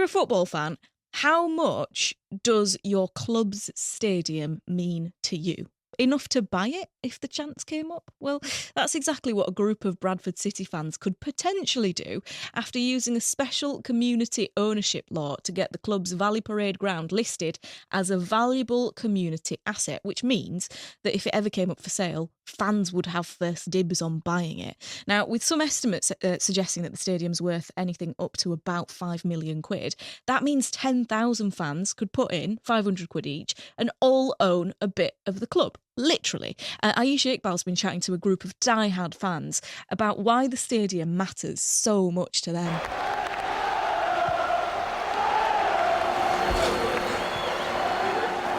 You're a football fan. How much does your club's stadium mean to you? Enough to buy it if the chance came up? Well, that's exactly what a group of Bradford City fans could potentially do after using a special community ownership law to get the club's Valley Parade ground listed as a valuable community asset, which means that if it ever came up for sale, fans would have first dibs on buying it. Now, with some estimates suggesting that the stadium's worth anything up to about £5 million, that means 10,000 fans could put in 500 quid each and all own a bit of the club. Literally. Aisha Iqbal's been chatting to a group of die-hard fans about why the stadium matters so much to them.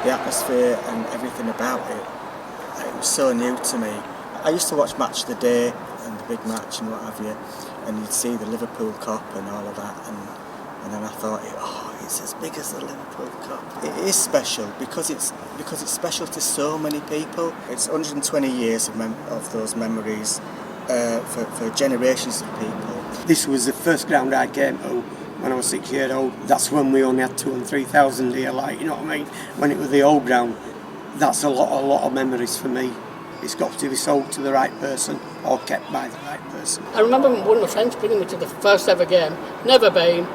The atmosphere and everything about it was so new to me. I used to watch Match of the Day and the big match and what have you, and you'd see the Liverpool Cup and all of that, and then I thought, it's as big as the Liverpool Cup. It is special because it's special to so many people. It's 120 years of those memories for generations of people. This was the first ground I came to when I was 6 years old. That's when we only had 2,000 and 3,000 here, you know what I mean? When it was the old ground, that's a lot of memories for me. It's got to be sold to the right person or kept by the right person. I remember one of my friends bringing me to the first ever game, never been,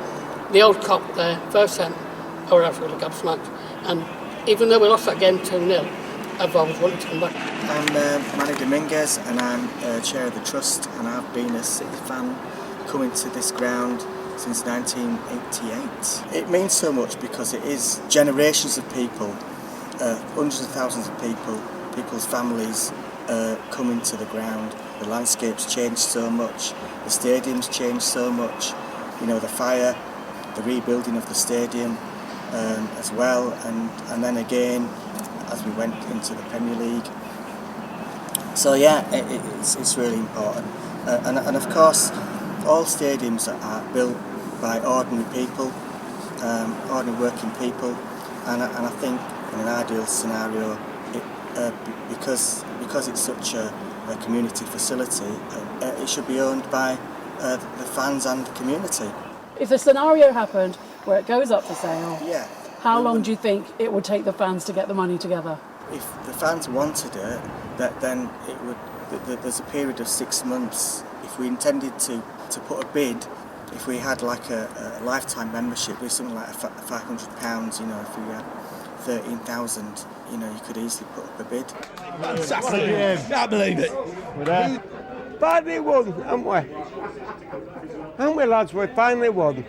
the old Cop there, first time, I was absolutely gobsmacked. And even though we lost that game 2-0, I've always wanted to come back. I'm Manny Dominguez and I'm chair of the trust, and I've been a City fan coming to this ground since 1988. It means so much because it is generations of people, hundreds of thousands of people, people's families coming to the ground. The landscape's changed so much, the stadium's changed so much, the fire, the rebuilding of the stadium as well, and then again as we went into the Premier League. So yeah, it's really important. And of course, all stadiums are built by ordinary people, ordinary working people, and I think in an ideal scenario, because it's such a community facility, it should be owned by the fans and the community. If a scenario happened where it goes up for sale, yeah. How long do you think it would take the fans to get the money together? If the fans wanted it, then it would. There's a period of 6 months. If we intended to put a bid, if we had like a lifetime membership with something like £500, if we had 13,000, you could easily put up a bid. Fantastic! Can't believe it. We're there. Finally won, haven't we? Haven't we, lads? We finally won.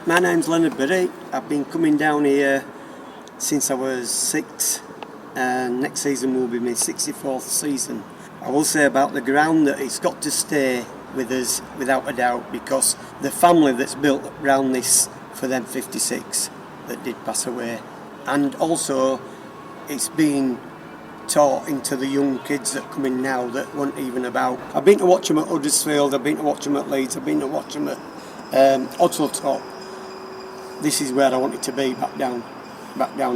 My name's Leonard Berry. I've been coming down here since I was 6, and next season will be my 64th season. I will say about the ground that it's got to stay with us without a doubt, because the family that's built around this for them 56 that did pass away, and also it's being taught into the young kids that come in now that weren't even about. I've been to watch them at Huddersfield, I've been to watch them at Leeds, I've been to watch them at Ottertop. This is where I want it to be, back down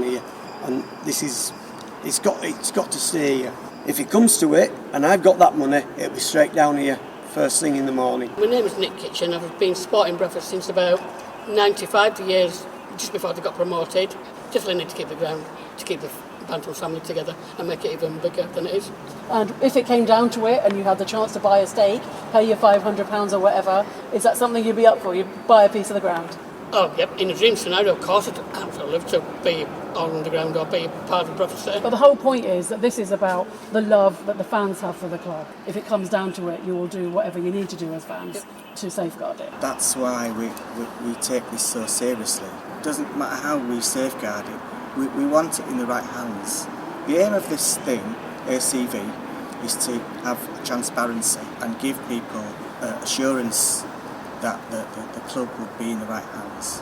here, and it's got to stay here. If it comes to it, and I've got that money, it'll be straight down here first thing in the morning. My name is Nick Kitchen. I've been supporting Bradford since about 95 years, just before they got promoted. Definitely need to keep the ground, to keep the Bantam family together and make it even bigger than it is. And if it came down to it and you had the chance to buy a stake, pay your £500 or whatever, is that something you'd be up for? You'd buy a piece of the ground? Oh, yep. In a dream scenario, of course, I'd absolutely love to be all underground or be part of Bradford City. But the whole point is that this is about the love that the fans have for the club. If it comes down to it, you will do whatever you need to do as fans to safeguard it. That's why we take this so seriously. It doesn't matter how we safeguard it, we want it in the right hands. The aim of this thing, ACV, is to have transparency and give people assurance that the club would be in the right hands.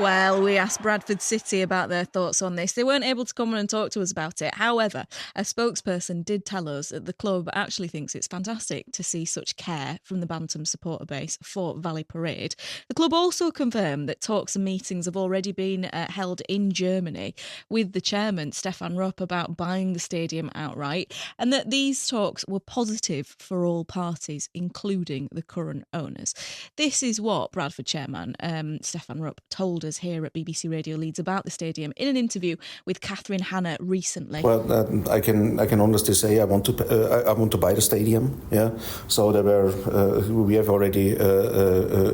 Well, we asked Bradford City about their thoughts on this. They weren't able to come on and talk to us about it. However, a spokesperson did tell us that the club actually thinks it's fantastic to see such care from the Bantam supporter base for Valley Parade. The club also confirmed that talks and meetings have already been held in Germany with the chairman, Stefan Rupp, about buying the stadium outright, and that these talks were positive for all parties, including the current owners. This is what Bradford chairman Stefan Rupp told us here at BBC Radio Leeds about the stadium in an interview with Catherine Hanna recently. Well, I can honestly say I want to buy the stadium. Yeah, so we have already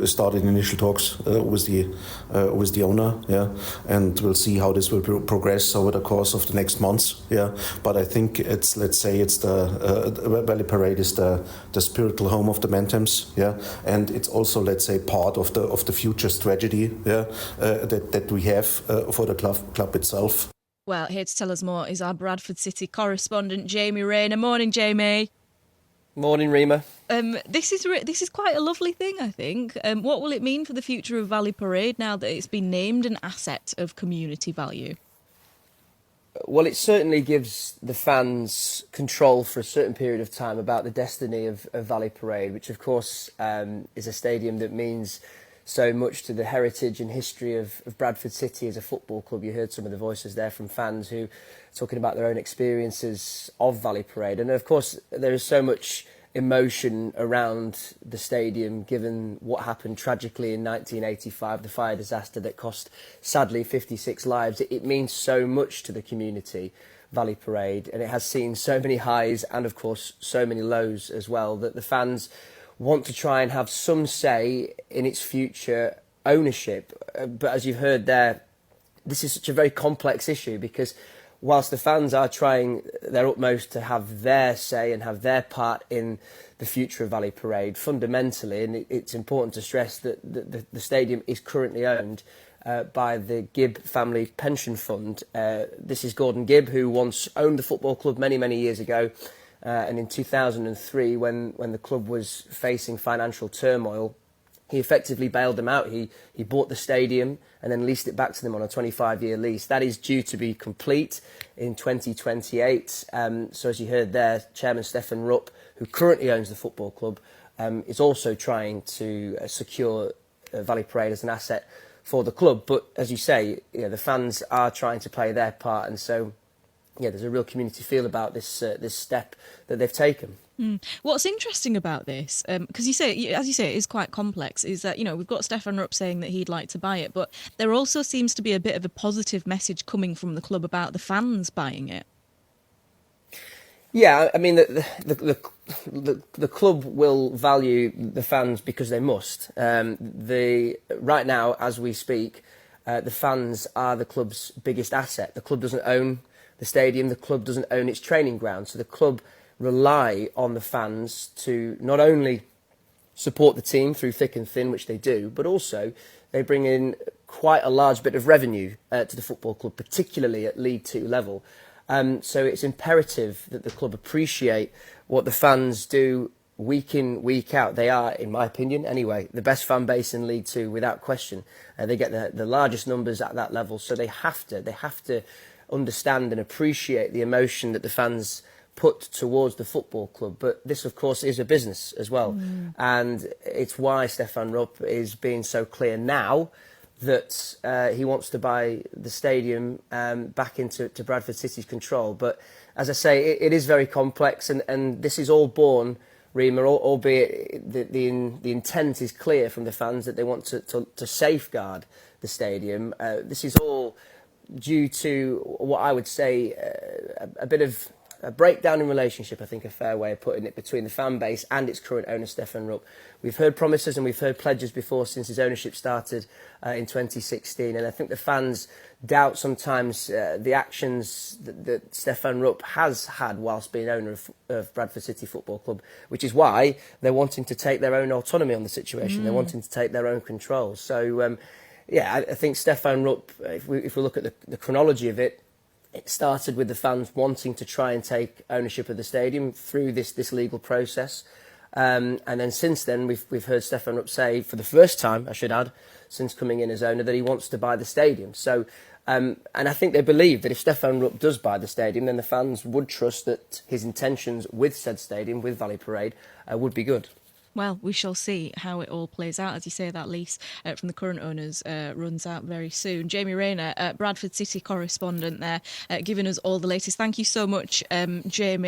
started initial talks with the owner. Yeah, and we'll see how this will progress over the course of the next months. Yeah, but I think the Valley Parade is the spiritual home of the Bantams. Yeah, and it's also, let's say, part of the future strategy. Yeah. That we have for the club itself. Well, here to tell us more is our Bradford City correspondent, Jamie Rayner. Morning, Jamie. Morning, Rima. This is quite a lovely thing, I think. What will it mean for the future of Valley Parade now that it's been named an asset of community value? Well, it certainly gives the fans control for a certain period of time about the destiny of Valley Parade, which, of course, is a stadium that means so much to the heritage and history of Bradford City as a football club. You heard some of the voices there from fans who are talking about their own experiences of Valley Parade. And of course, there is so much emotion around the stadium, given what happened tragically in 1985, the fire disaster that cost, sadly, 56 lives. It means so much to the community, Valley Parade, and it has seen so many highs and, of course, so many lows as well, that the fans want to try and have some say in its future ownership. But as you've heard there, this is such a very complex issue, because whilst the fans are trying their utmost to have their say and have their part in the future of Valley Parade, fundamentally, and it's important to stress that the stadium is currently owned by the Gibb Family Pension Fund. This is Gordon Gibb, who once owned the football club many, many years ago. And in 2003, when the club was facing financial turmoil, he effectively bailed them out. He bought the stadium and then leased it back to them on a 25-year lease. That is due to be complete in 2028. So as you heard there, Chairman Stefan Rupp, who currently owns the football club, is also trying to secure Valley Parade as an asset for the club. But as you say, the fans are trying to play their part, and so there's a real community feel about this step that they've taken. What's interesting about this, because as you say, it is quite complex, is that, we've got Stefan Rupp saying that he'd like to buy it, but there also seems to be a bit of a positive message coming from the club about the fans buying it. Yeah, I mean, the club will value the fans because they must. Right now, as we speak, the fans are the club's biggest asset. The club doesn't own the stadium, the club doesn't own its training ground, so the club rely on the fans to not only support the team through thick and thin, which they do, but also they bring in quite a large bit of revenue to the football club, particularly at League Two level. So it's imperative that the club appreciate what the fans do week in, week out. They are, in my opinion anyway, the best fan base in League Two without question. They get the largest numbers at that level, so they have to understand and appreciate the emotion that the fans put towards the football club. But this, of course, is a business as well. And it's why Stefan Rupp is being so clear now that he wants to buy the stadium back into Bradford City's control. But as I say, it is very complex, and this is all born, Rima, albeit the intent is clear from the fans that they want to safeguard the stadium. This is all due to what I would say a bit of a breakdown in relationship, I think a fair way of putting it, between the fan base and its current owner, Stefan Rupp. We've heard promises and we've heard pledges before since his ownership started in 2016, and I think the fans doubt sometimes the actions that Stefan Rupp has had whilst being owner of Bradford City Football Club, which is why they're wanting to take their own autonomy on the situation. They're wanting to take their own control. So, I think Stefan Rupp, if we look at the chronology of it, it started with the fans wanting to try and take ownership of the stadium through this legal process. And then since then, we've heard Stefan Rupp say, for the first time, I should add, since coming in as owner, that he wants to buy the stadium. So, and I think they believe that if Stefan Rupp does buy the stadium, then the fans would trust that his intentions with said stadium, with Valley Parade, would be good. Well, we shall see how it all plays out. As you say, that lease from the current owners runs out very soon. Jamie Rayner, Bradford City correspondent there, giving us all the latest. Thank you so much, Jamie.